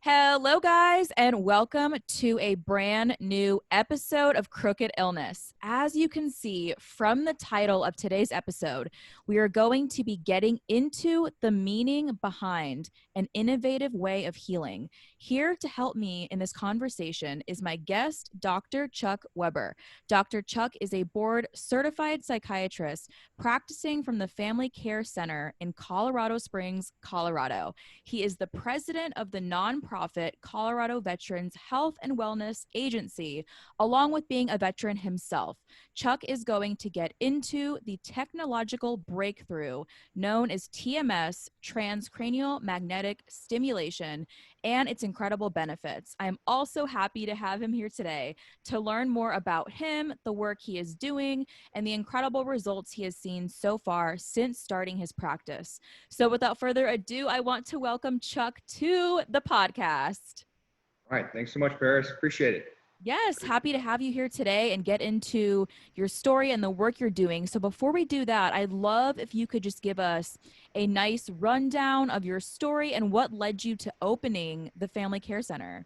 Hello, guys, and welcome to a brand new episode of Crooked Illness. As you can see from the title of today's episode, we are going to be getting into the meaning behind an innovative way of healing. Here to help me in this conversation is my guest, Dr. Chuck Weber. Dr. Chuck is a board-certified psychiatrist practicing from the Family Care Center in Colorado Springs, Colorado. He is the president of the nonprofit Colorado Veterans Health and Wellness Agency, along with being a veteran himself. Chuck is going to get into the technological breakthrough known as TMS, Transcranial Magnetic Stimulation, and its incredible benefits. I'm also happy to have him here today to learn more about him, the work he is doing, and the incredible results he has seen so far since starting his practice. So without further ado, I want to welcome Chuck to the podcast. All right. Thanks so much, Paris. Appreciate it. Yes, happy to have you here today and get into your story and the work you're doing. So before we do that, I'd love if you could just give us a nice rundown of your story and what led you to opening the Family Care Center.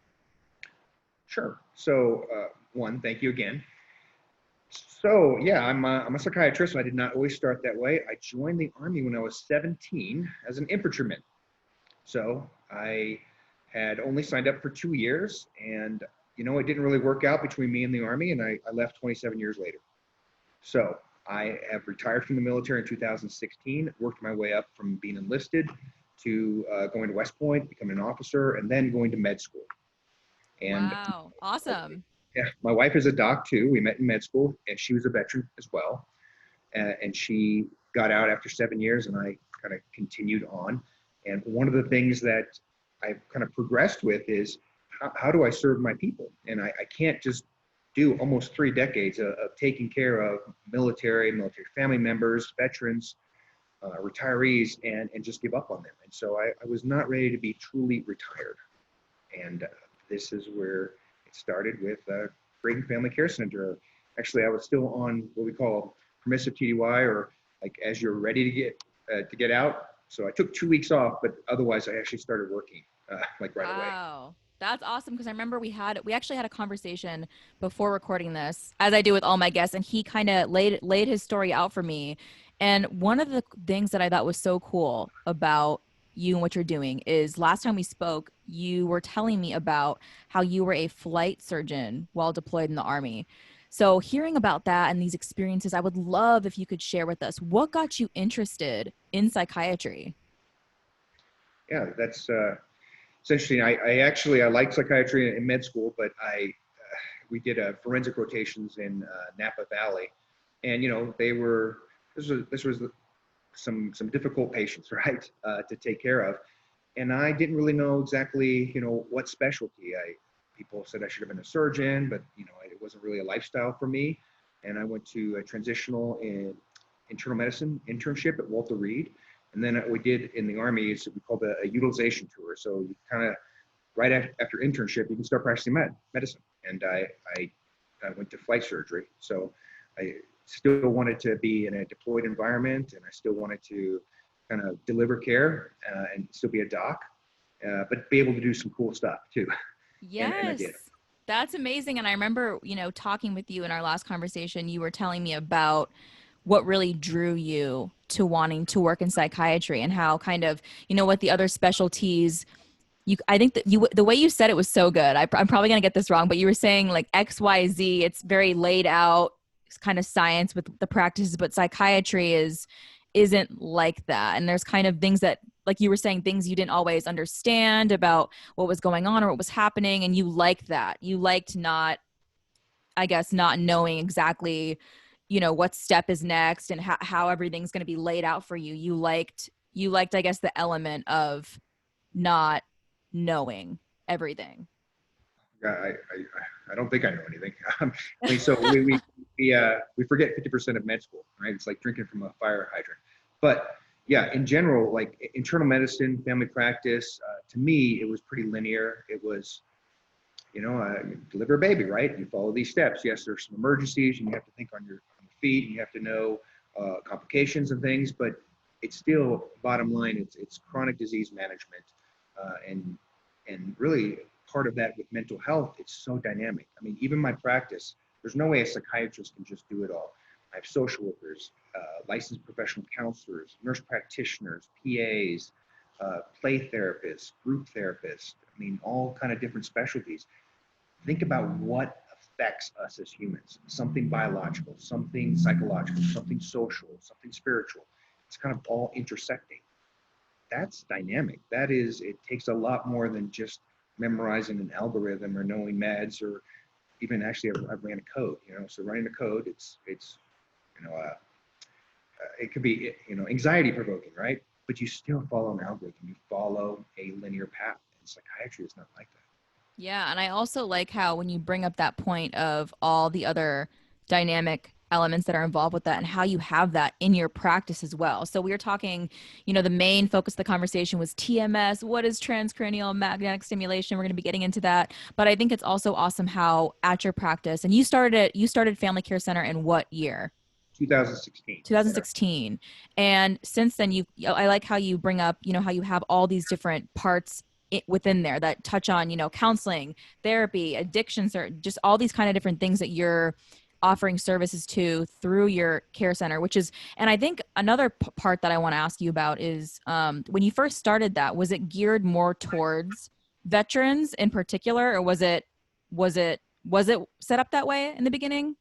Sure. So, one, thank you again. So, yeah, I'm a psychiatrist. I did not always start that way. I joined the Army when I was 17 as an infantryman. So I had only signed up for 2 years, and it didn't really work out between me and the Army, and I left 27 years later. So I have retired from the military in 2016, worked my way up from being enlisted to going to West Point, becoming an officer, and then going to med school. And Wow, awesome. yeah, my wife is a doc too. We met in med school, and she was a veteran as well. And she got out after 7 years, and I kind of continued on. And one of the things that I've kind of progressed with is how do I serve my people? And I can't just do almost 3 decades of taking care of military family members, veterans, retirees, and just give up on them. And so I was not ready to be truly retired. And this is where it started with creating Family Care Center. Actually, I was still on what we call permissive TDY, or like as you're ready to get out. So I took 2 weeks off, but otherwise I actually started working like right away. Wow. That's awesome because I remember we actually had a conversation before recording this, as I do with all my guests, and he kind of laid his story out for me. And one of the things that I thought was so cool about you and what you're doing is last time we spoke, you were telling me about how you were a flight surgeon while deployed in the Army. So hearing about that and these experiences, I would love if you could share with us what got you interested in psychiatry. Yeah, that's it's interesting. I liked psychiatry in med school, but we did forensic rotations in Napa Valley, and this was some difficult patients, right, to take care of, and I didn't really know exactly what specialty. People said I should have been a surgeon, but it wasn't really a lifestyle for me, and I went to a transitional in internal medicine internship at Walter Reed. And then what we did in the Army is we called a utilization tour. So you kind of, right after internship, you can start practicing medicine. And I went to flight surgery. So I still wanted to be in a deployed environment, and I still wanted to kind of deliver care and still be a doc, but be able to do some cool stuff too. And I Yes. did. That's amazing. And I remember, talking with you in our last conversation, you were telling me about what really drew you to wanting to work in psychiatry and how kind of, what the other specialties I think that the way you said it was so good. I'm probably going to get this wrong, but you were saying like XYZ, it's very laid out, it's kind of science with the practices, but psychiatry isn't like that. And there's kind of things that, like you were saying, things you didn't always understand about what was going on or what was happening. And you liked that. You liked not knowing exactly, what step is next and how everything's going to be laid out for you. You liked, I guess, the element of not knowing everything. I don't think I know anything. So we forget 50% of med school, right? It's like drinking from a fire hydrant. But yeah, in general, like internal medicine, family practice, to me, it was pretty linear. It was, you deliver a baby, right? You follow these steps. Yes, there's some emergencies, and you have to think on your feet, and you have to know complications and things. But it's still, bottom line, it's chronic disease management, and And really part of that with mental health, it's so dynamic. I mean, even my practice, there's no way a psychiatrist can just do it all. I have social workers, licensed professional counselors, nurse practitioners, PAs, play therapists, group therapists. I mean, all kind of different specialties. Think about what affects us as humans. Something biological, something psychological, something social, something spiritual. It's kind of all intersecting. That's dynamic. That is, it takes a lot more than just memorizing an algorithm or knowing meds, or even actually I ran a code, so running a code, it's it could be, anxiety provoking, right? But you still follow an algorithm. You follow a linear path. And psychiatry is not like that. Yeah, and I also like how when you bring up that point of all the other dynamic elements that are involved with that and how you have that in your practice as well. So we were talking, the main focus of the conversation was TMS. What is transcranial magnetic stimulation? We're going to be getting into that. But I think it's also awesome how at your practice, and you started Family Care Center in what year? 2016. 2016. And since then, I like how you bring up, how you have all these different parts within there that touch on, counseling, therapy, addictions, or just all these kind of different things that you're offering services to through your care center, which is, and I think another part that I want to ask you about is when you first started that, was it geared more towards veterans in particular, or was it set up that way in the beginning?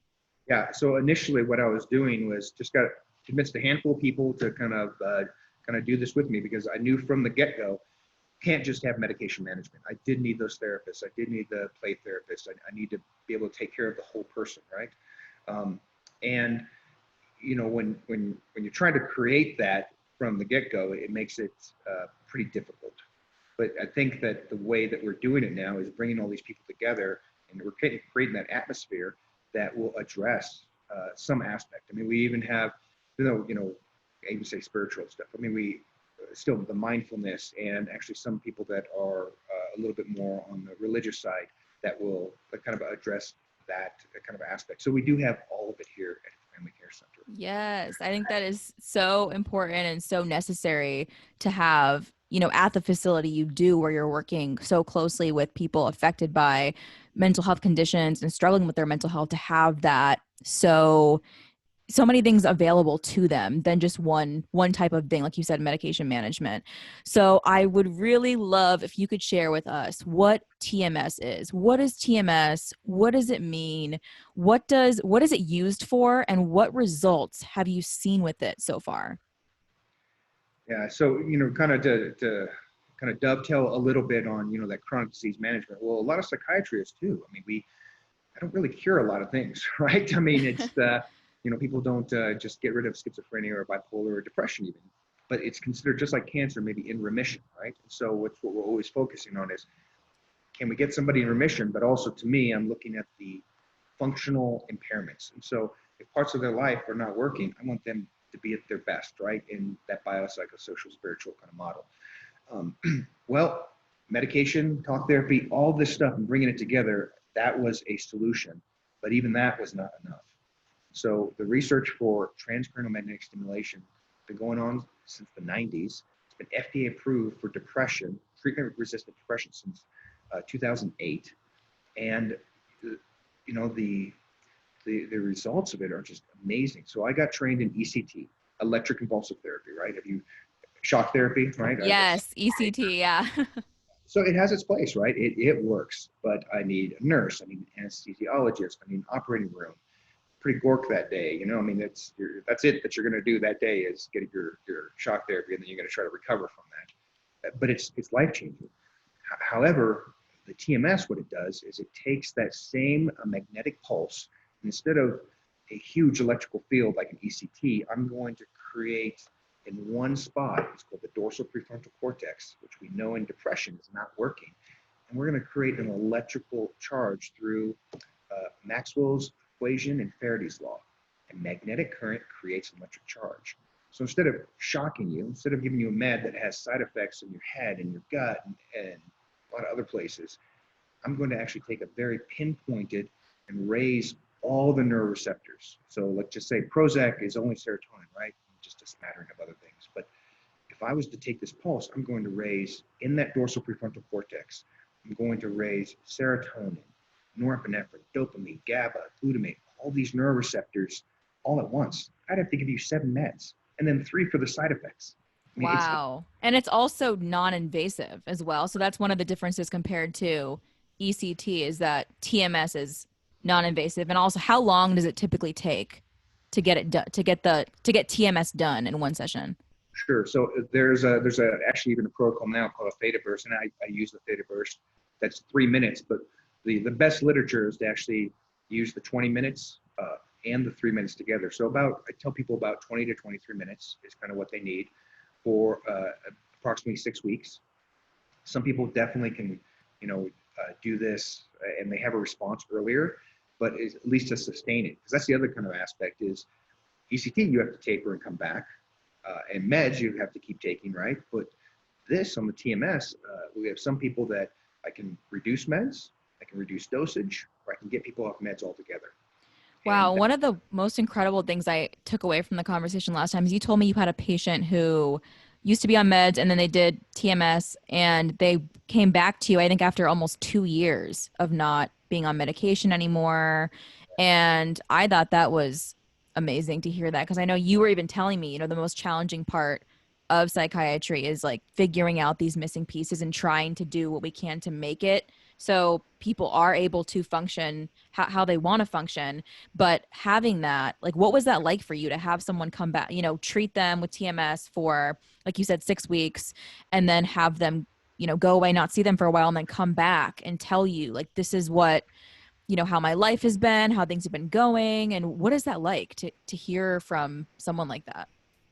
Yeah. So initially, what I was doing was just got convinced a handful of people to kind of do this with me, because I knew from the get-go, can't just have medication management. I did need those therapists. I did need the play therapists. I need to be able to take care of the whole person, right? And when you're trying to create that from the get-go, it makes it pretty difficult. But I think that the way that we're doing it now is bringing all these people together, and we're creating that atmosphere that will address some aspect. I mean, we even have, I even say spiritual stuff. I mean, we still the mindfulness, and actually some people that are a little bit more on the religious side that will kind of address that kind of aspect. So we do have all of it here at the Family Care Center. Yes, I think that is so important and so necessary to have, at the facility you do, where you're working so closely with people affected by mental health conditions and struggling with their mental health, to have that so many things available to them than just one type of thing, like you said, medication management. So I would really love if you could share with us what TMS is. What is TMS? What does it mean? What is it used for, and what results have you seen with it so far? Yeah, so kind of to kind of dovetail a little bit on that chronic disease management. Well, a lot of psychiatrists too. I mean, I don't really cure a lot of things, right? I mean, it's people don't just get rid of schizophrenia or bipolar or depression even, but it's considered just like cancer, maybe in remission, right? So what we're always focusing on is, can we get somebody in remission? But also, to me, I'm looking at the functional impairments. And so if parts of their life are not working, I want them to be at their best, right? In that biopsychosocial spiritual kind of model. Well, medication, talk therapy, all this stuff, and bringing it together, that was a solution, but even that was not enough. So the research for transcranial magnetic stimulation has been going on since the 90s. It's been FDA approved for depression, treatment-resistant depression, since 2008. And the results of it are just amazing. So I got trained in ECT, electric convulsive therapy, right? Have you shock therapy, right? Yes, ECT, yeah. So it has its place, right? It works, but I need a nurse, I need an anesthesiologist, I need an operating room. Pretty gork that day, I mean, that's it that you're going to do that day, is get your shock therapy, and then you're going to try to recover from that. But it's life changing. However, the TMS, what it does is it takes that same magnetic pulse, and instead of a huge electrical field like an ECT, I'm going to create in one spot. It's called the dorsal prefrontal cortex, which we know in depression is not working. And we're going to create an electrical charge through Maxwell's equation and Faraday's law. And magnetic current creates an electric charge. So instead of shocking you, instead of giving you a med that has side effects in your head and your gut and a lot of other places, I'm going to actually take a very pinpointed and raise all the neuroreceptors. So let's just say Prozac is only serotonin, right? Just a smattering of other things. But if I was to take this pulse, I'm going to raise in that dorsal prefrontal cortex I'm going to raise serotonin, norepinephrine, dopamine, GABA, glutamate, all these neuroreceptors all at once. I'd have to give you 7 meds and then 3 for the side effects. I mean, Wow. And it's also non-invasive as well. So that's one of the differences compared to ECT is that TMS is non-invasive. And also, how long does it typically take to get it done, to get TMS done in one session? sure. So there's actually even a protocol now called a theta burst, and I use the theta burst. That's 3 minutes, but the best literature is to actually use the 20 minutes and the 3 minutes together. So I tell people about 20 to 23 minutes is kind of what they need for approximately 6 weeks. Some people definitely can, do this and they have a response earlier, but at least to sustain it. Because that's the other kind of aspect is ECT, you have to taper and come back. And meds, you have to keep taking, right? But this on the TMS, we have some people that I can reduce meds, I can reduce dosage, or I can get people off meds altogether. Wow. One of the most incredible things I took away from the conversation last time is you told me you had a patient who used to be on meds and then they did TMS and they came back to you, I think, after almost 2 years of not being on medication anymore. And I thought that was amazing to hear that because I know you were even telling me, the most challenging part of psychiatry is like figuring out these missing pieces and trying to do what we can to make it so people are able to function how they want to function. But having that, like, what was that like for you to have someone come back, treat them with TMS for, like you said, 6 weeks, and then have them, go away, not see them for a while, and then come back and tell you, like, this is what, how my life has been, how things have been going. And what is that like to hear from someone like that?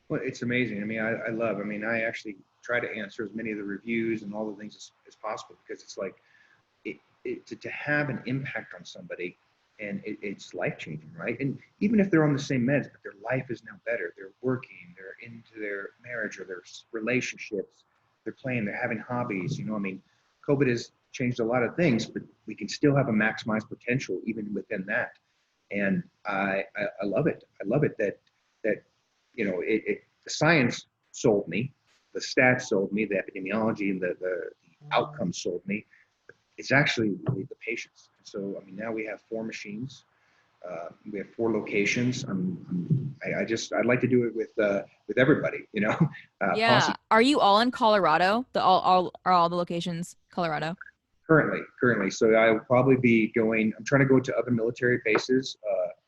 Well, it's amazing. I mean, I actually try to answer as many of the reviews and all the things as possible because it's like, to have an impact on somebody and it's life changing, right? And even if they're on the same meds, but their life is now better, they're working, they're into their marriage or their relationships, they're playing, they're having hobbies, I mean, COVID has changed a lot of things, but we can still have a maximized potential even within that. And I love it. I love it that, the science sold me, the stats sold me, the epidemiology and the outcomes sold me. It's actually really the patients. So, I mean, now we have 4 machines. We have 4 locations. I'd like to do it with everybody, Yeah. possibly. Are you all in Colorado? Are all the locations Colorado? Currently. So I will probably be I'm trying to go to other military bases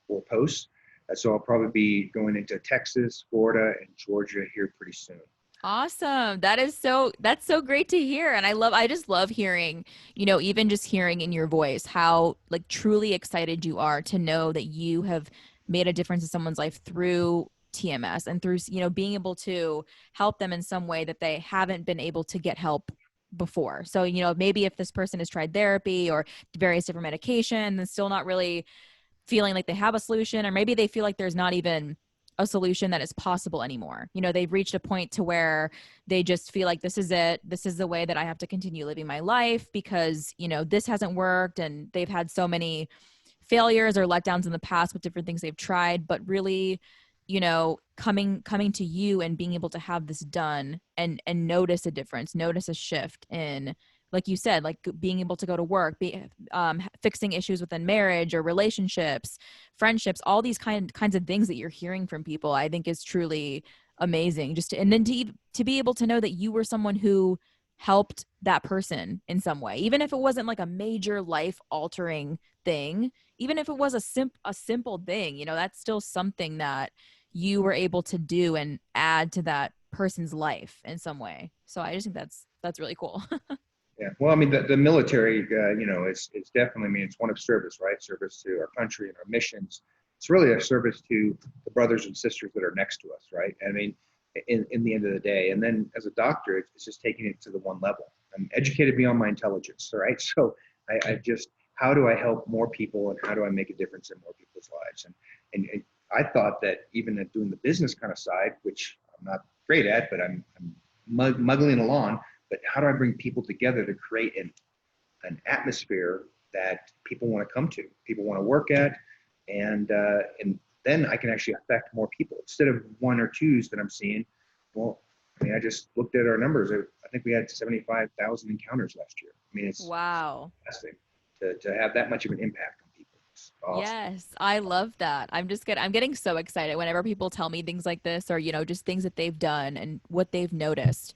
or posts. So I'll probably be going into Texas, Florida, and Georgia here pretty soon. Awesome. That's so great to hear. And I just love hearing, even just hearing in your voice how like truly excited you are to know that you have made a difference in someone's life through TMS and through, being able to help them in some way that they haven't been able to get help before. So, maybe if this person has tried therapy or various different medication and still not really feeling like they have a solution, or maybe they feel like there's not even a solution that is possible anymore. They've reached a point to where they just feel like this is it. This is the way that I have to continue living my life because, this hasn't worked and they've had so many failures or letdowns in the past with different things they've tried, but really, coming to you and being able to have this done and notice a difference, notice a shift in, like you said, like being able to go to work, fixing issues within marriage or relationships, friendships, all these kinds of things that you're hearing from people, I think is truly amazing. And then to be able to know that you were someone who helped that person in some way, even if it wasn't like a major life altering thing, even if it was a simple thing, that's still something that you were able to do and add to that person's life in some way. So I just think that's really cool. Yeah. Well, I mean, the military, it's definitely, I mean, it's one of service, right? Service to our country and our missions. It's really a service to the brothers and sisters that are next to us, right? I mean, in the end of the day. And then as a doctor, it's just taking it to the one level. I'm educated beyond my intelligence, right? So I just, how do I help more people and how do I make a difference in more people's lives? And I thought that even at doing the business kind of side, which I'm not great at, but I'm muggling along, but how do I bring people together to create an atmosphere that people want to come to, people want to work at, and then I can actually affect more people instead of 1 or 2s that I'm seeing. Well, I mean, I just looked at our numbers. I think we had 75,000 encounters last year. I mean, it's Wow. fantastic to have that much of an impact on people. It's awesome. Yes, I love that. I'm getting so excited whenever people tell me things like this, or just things that they've done and what they've noticed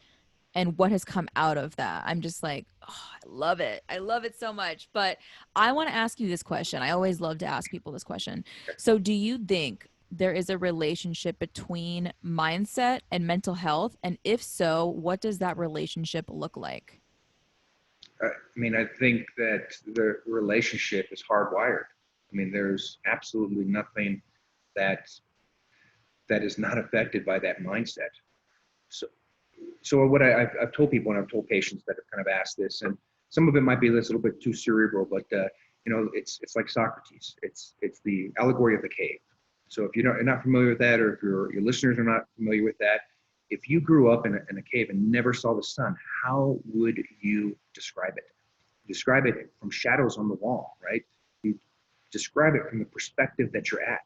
and what has come out of that. I'm just like, oh, I love it. I love it so much. But I want to ask you this question. I always love to ask people this question. So, do you think there is a relationship between mindset and mental health? And if so, what does that relationship look like? I mean, I think that the relationship is hardwired. I mean, there's absolutely nothing that that is not affected by that mindset. So, so what I've told people, and I've told patients that have kind of asked this, and some of it might be a little bit too cerebral, but it's like Socrates. It's the allegory of the cave. So if you're not familiar with that, or if your listeners are not familiar with that, if you grew up in a cave and never saw the sun, how would you describe it? Describe it from shadows on the wall, right? You describe it from the perspective that you're at.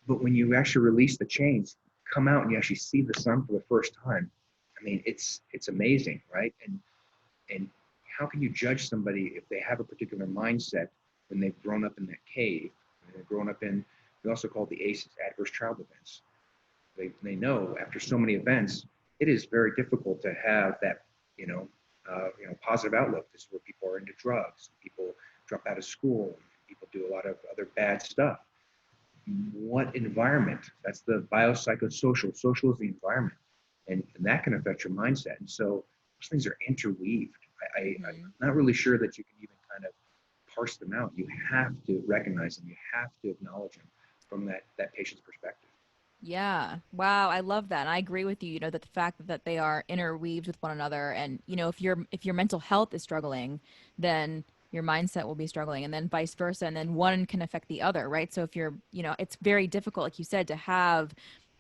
But when you actually release the chains, come out and you actually see the sun for the first time, I mean, it's amazing, right? And how can you judge somebody if they have a particular mindset when they've grown up in that cave? And they've grown up in, we also call the ACEs, adverse childhood events. They know after so many events, it is very difficult to have that, positive outlook. This is where people are into drugs, people drop out of school, people do a lot of other bad stuff. What environment? That's the biopsychosocial. Social is the environment, and that can affect your mindset. And so those things are interweaved. I'm not really sure that you can even kind of parse them out. You have to recognize them. You have to acknowledge them from that patient's perspective. Yeah. Wow. I love that. And I agree with you, that the fact that they are interweaved with one another. And, if your mental health is struggling, then your mindset will be struggling, and then vice versa. And then one can affect the other, right? So if it's very difficult, like you said, to have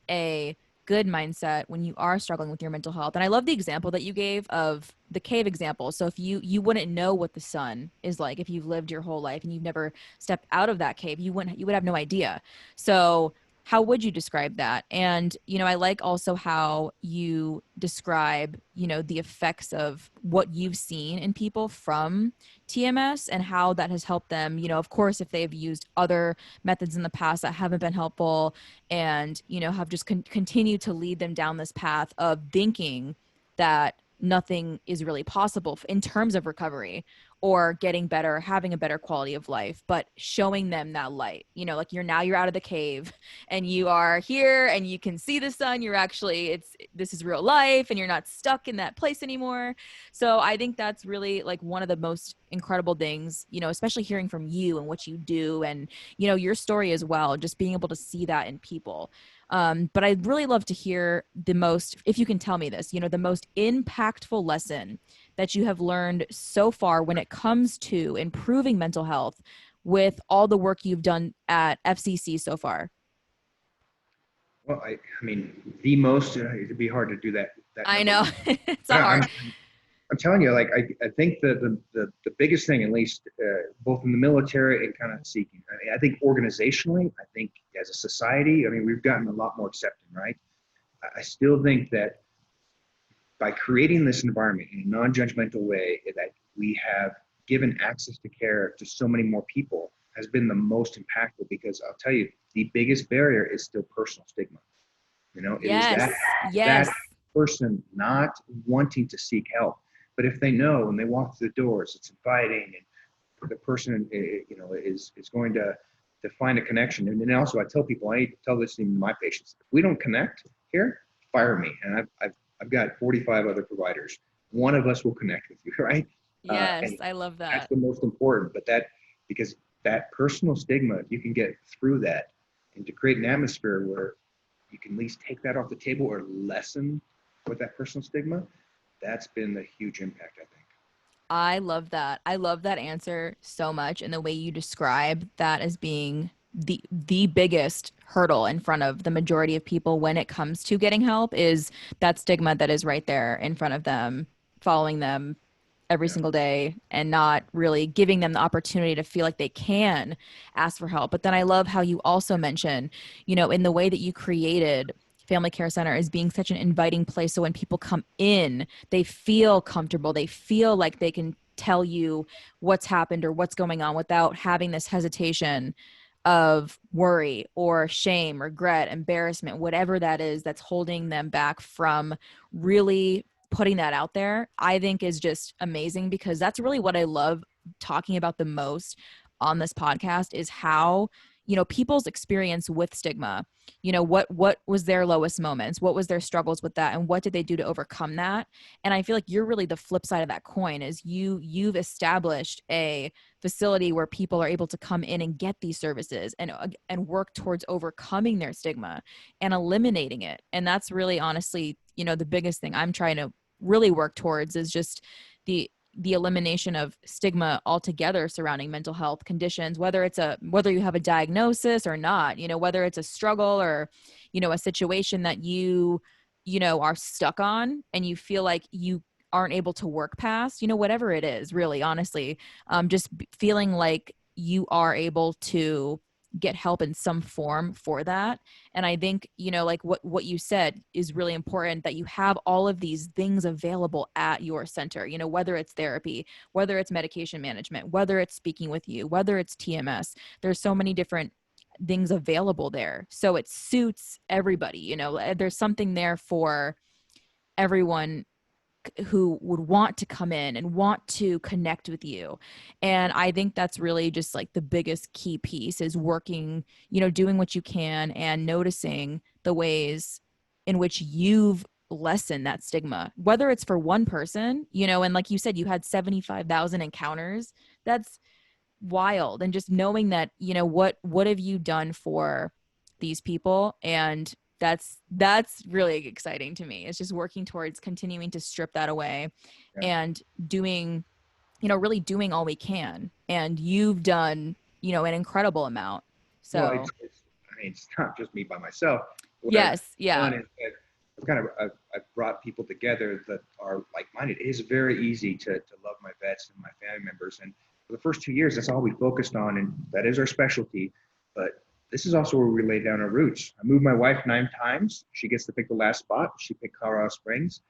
a good mindset when you are struggling with your mental health. And I love the example that you gave of the cave example. So if you wouldn't know what the sun is like if you've lived your whole life and you've never stepped out of that cave, you would have no idea. So how would you describe that? And I like also how you describe the effects of what you've seen in people from TMS and how that has helped them, of course, if they've used other methods in the past that haven't been helpful, and have just continued to lead them down this path of thinking that nothing is really possible in terms of recovery or getting better, having a better quality of life, but showing them that light, like you're out of the cave and you are here and you can see the sun. This is real life and you're not stuck in that place anymore. So I think that's really like one of the most incredible things, especially hearing from you and what you do and, your story as well, just being able to see that in people. But I'd really love to hear if you can tell me this, the most impactful lesson that you have learned so far when it comes to improving mental health with all the work you've done at FCC so far. Well, I mean, the most, it'd be hard to do that I number. know. It's a But hard. I'm telling you, like, I think the biggest thing, at least both in the military and kind of seeking, I think organizationally, I think as a society, I mean, we've gotten a lot more accepting, right? I still think that by creating this environment in a non-judgmental way that we have given access to care to so many more people has been the most impactful, because I'll tell you, the biggest barrier is still personal stigma. It is Yes. that Yes. person not wanting to seek help. But if they know when they walk through the doors, it's inviting, and the person, is going to find a connection. And then also, I tell people, I tell this to my patients: if we don't connect here, fire me. And I've got 45 other providers. One of us will connect with you, right? Yes. And I love that's that. the most important. But because that personal stigma, if you can get through that, and to create an atmosphere where you can at least take that off the table or lessen with that personal stigma, that's been the huge impact, I think. I love that. I love that answer so much, and the way you describe that as being the biggest hurdle in front of the majority of people when it comes to getting help is that stigma that is right there in front of them, following them every Yeah. single day and not really giving them the opportunity to feel like they can ask for help. But then I love how you also mention, in the way that you created family care center as being such an inviting place. So when people come in, they feel comfortable. They feel like they can tell you what's happened or what's going on without having this hesitation of worry or shame, regret, embarrassment, whatever that is that's holding them back from really putting that out there. I think is just amazing, because that's really what I love talking about the most on this podcast, is how, you know, people's experience with stigma, you know, what was their lowest moments, what was their struggles with that, and what did they do to overcome that. And I feel like you're really the flip side of that coin, is you've established a facility where people are able to come in and get these services and work towards overcoming their stigma and eliminating it. And that's really, honestly, you know, the biggest thing I'm trying to really work towards is just the elimination of stigma altogether surrounding mental health conditions, whether you have a diagnosis or not, you know, whether it's a struggle or, you know, a situation that you know, are stuck on and you feel like you aren't able to work past, you know, whatever it is, really, honestly, feeling like you are able to get help in some form for that. And I think, you know, like what you said is really important, that you have all of these things available at your center, you know, whether it's therapy, whether it's medication management, whether it's speaking with you, whether it's TMS. There's so many different things available there. So it suits everybody, you know, there's something there for everyone who would want to come in and want to connect with you. And I think that's really just like the biggest key piece, is working, you know, doing what you can and noticing the ways in which you've lessened that stigma, whether it's for one person, you know, and like you said, you had 75,000 encounters. That's wild. And just knowing that, you know, what have you done for these people? And that's really exciting to me. It's just working towards continuing to strip that away Yeah. and doing, you know, really doing all we can. And you've done, you know, an incredible amount. Well, So I mean, it's not just me by myself. What I've yes, yeah. done is that I've brought people together that are like-minded. It is very easy to love my vets and my family members. And for the first 2 years, that's all we focused on, and that is our specialty. But this is also where we lay down our roots. I moved my wife 9 times. She gets to pick the last spot. She picked Colorado Springs.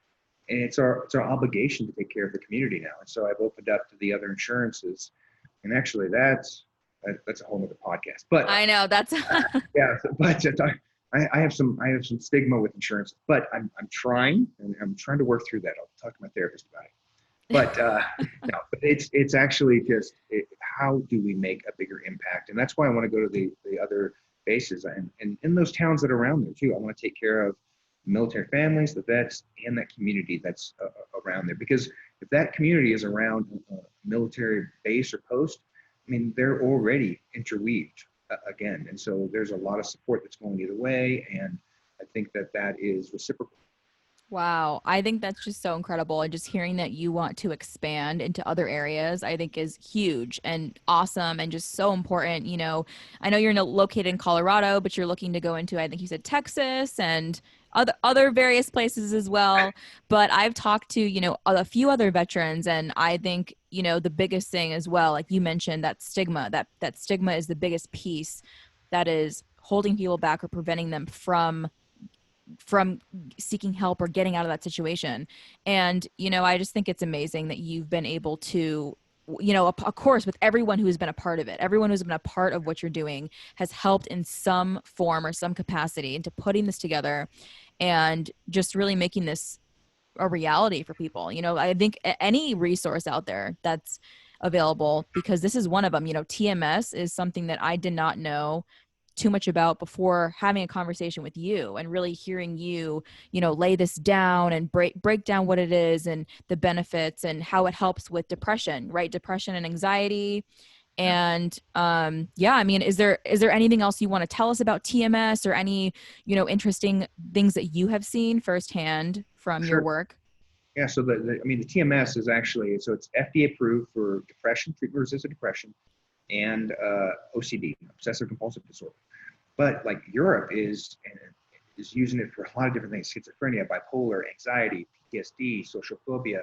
And it's our obligation to take care of the community now. And so I've opened up to the other insurances. And actually that's a whole other podcast. But I know that's yeah, but I have some stigma with insurance, but I'm trying, and I'm trying to work through that. I'll talk to my therapist about it. But no, but it's actually just how do we make a bigger impact? And that's why I want to go to the other bases and in those towns that are around there too. I want to take care of military families, the vets, and that community that's around there. Because if that community is around a military base or post, I mean, they're already interweaved again. And so there's a lot of support that's going either way. And I think that is reciprocal. Wow. I think that's just so incredible. And just hearing that you want to expand into other areas, I think is huge and awesome and just so important. You know, I know you're located in Colorado, but you're looking to go into, I think you said Texas and other various places as well. But I've talked to, you know, a few other veterans, and I think, you know, the biggest thing as well, like you mentioned, that stigma, that stigma is the biggest piece that is holding people back or preventing them from seeking help or getting out of that situation. And, you know, I just think it's amazing that you've been able to, you know, of course, with everyone who's been a part of it, everyone who's been a part of what you're doing has helped in some form or some capacity into putting this together and just really making this a reality for people. You know, I think any resource out there that's available, because this is one of them. You know, TMS is something that I did not know too much about before having a conversation with you and really hearing you, you know, lay this down and break down what it is and the benefits and how it helps with depression, right? Depression and anxiety. Yeah. And yeah, I mean, is there anything else you want to tell us about TMS or any, you know, interesting things that you have seen firsthand from your Sure. work? Yeah. So the TMS is actually, so it's FDA approved for depression, treatment-resistant depression, and OCD, obsessive compulsive disorder. But like Europe is using it for a lot of different things: schizophrenia, bipolar, anxiety, PTSD, social phobia,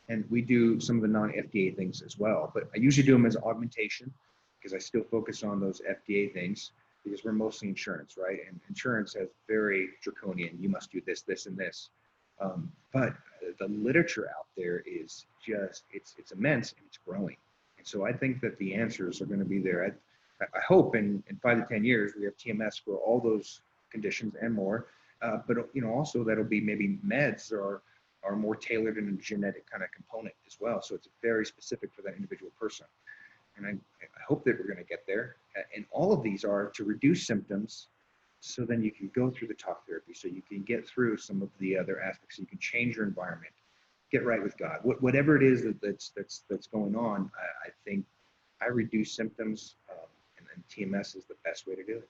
and we do some of the non-FDA things as well. But I usually do them as augmentation because I still focus on those FDA things. because we're mostly insurance, right? And insurance has very draconian, you must do this, this, and this. But the literature out there is just, it's immense and it's growing. And so I think that the answers are going to be there. I hope in 5 to 10 years we have TMS for all those conditions and more. But also that'll be maybe meds are more tailored in a genetic kind of component as well. So it's very specific for that individual person. And I hope that we're going to get there. And all of these are to reduce symptoms, so then you can go through the talk therapy, so you can get through some of the other aspects. So you can change your environment, get right with God. Whatever it is that's going on, I think I reduce symptoms, and TMS is the best way to do it.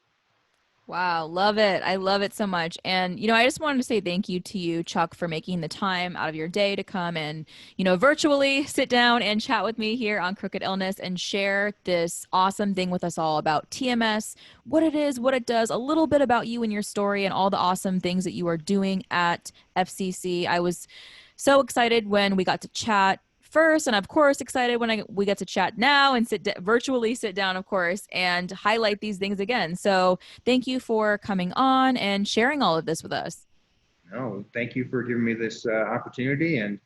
Wow, love it. I love it so much. And, I just wanted to say thank you to you, Chuck, for making the time out of your day to come and, virtually sit down and chat with me here on Crooked Illness and share this awesome thing with us all about TMS, what it is, what it does, a little bit about you and your story and all the awesome things that you are doing at FCC. I was so excited when we got to chat first, and of course excited when we get to chat now and virtually sit down, of course, and highlight these things again. So thank you for coming on and sharing all of this with us. No, thank you for giving me this opportunity, and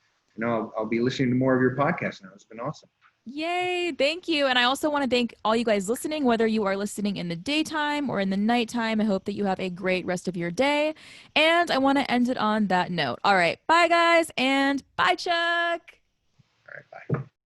I'll be listening to more of your podcast now. It's been awesome. Yay, thank you. And I also want to thank all you guys listening, whether you are listening in the daytime or in the nighttime. I hope that you have a great rest of your day. And I want to end it on that note. All right, bye guys, and bye, Chuck. All right, bye.